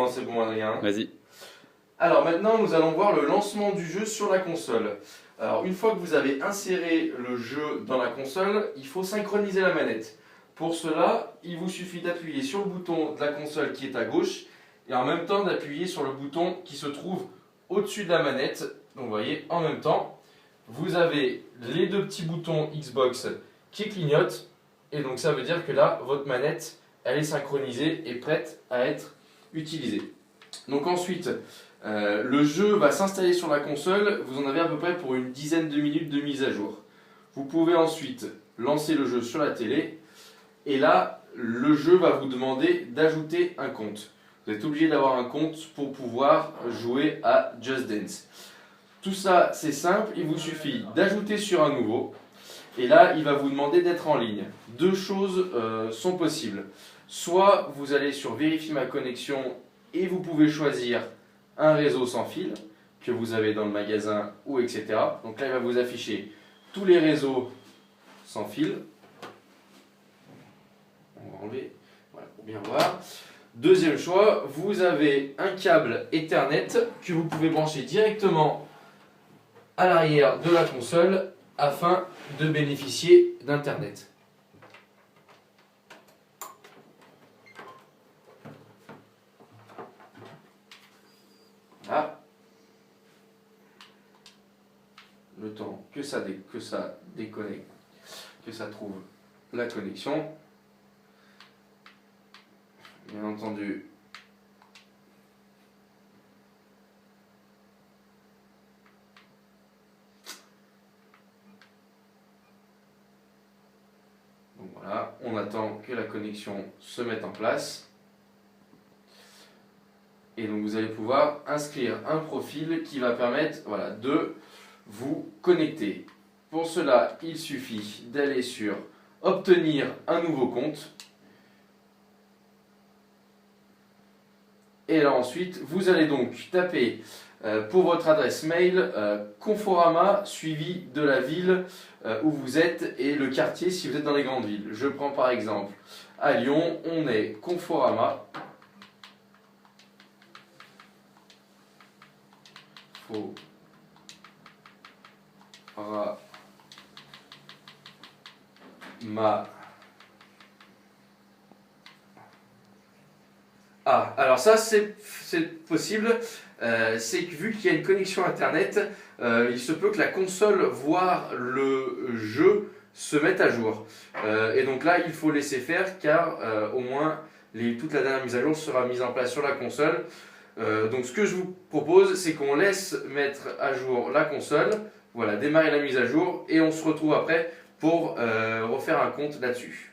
commencer pour moi, Adrien. Vas-y. Alors maintenant, nous allons voir le lancement du jeu sur la console. Alors une fois que vous avez inséré le jeu dans la console, il faut synchroniser la manette. Pour cela, il vous suffit d'appuyer sur le bouton de la console qui est à gauche et en même temps d'appuyer sur le bouton qui se trouve au-dessus de la manette. Donc vous voyez, en même temps, vous avez les deux petits boutons Xbox qui clignotent et donc ça veut dire que là, votre manette, elle est synchronisée et prête à être utilisée. Donc ensuite, le jeu va s'installer sur la console, vous en avez à peu près pour une dizaine de minutes de mise à jour. Vous pouvez ensuite lancer le jeu sur la télé et là, le jeu va vous demander d'ajouter un compte. Vous êtes obligé d'avoir un compte pour pouvoir jouer à Just Dance. Tout ça, c'est simple, il vous suffit d'ajouter sur un nouveau et là, il va vous demander d'être en ligne. Deux choses sont possibles. Soit vous allez sur Vérifier ma connexion et vous pouvez choisir un réseau sans fil que vous avez dans le magasin ou etc. Donc là, il va vous afficher tous les réseaux sans fil. On va enlever, voilà, pour bien voir. Deuxième choix, vous avez un câble Ethernet que vous pouvez brancher directement à l'arrière de la console afin de bénéficier d'Internet. Voilà. Le temps que ça déconnecte, que ça trouve la connexion. Bien entendu, donc voilà, on attend que la connexion se mette en place. Et donc vous allez pouvoir inscrire un profil qui va permettre, voilà, de vous connecter. Pour cela, il suffit d'aller sur Obtenir un nouveau compte. Et là ensuite, vous allez donc taper pour votre adresse mail Conforama suivi de la ville où vous êtes et le quartier si vous êtes dans les grandes villes. Je prends par exemple à Lyon, on est Conforama. Ah, alors ça c'est possible, c'est que vu qu'il y a une connexion internet, il se peut que la console, voire le jeu, se mette à jour. Et donc là il faut laisser faire car au moins toute la dernière mise à jour sera mise en place sur la console. Donc ce que je vous propose, c'est qu'on laisse mettre à jour la console, voilà, démarrer la mise à jour et on se retrouve après pour refaire un compte là-dessus.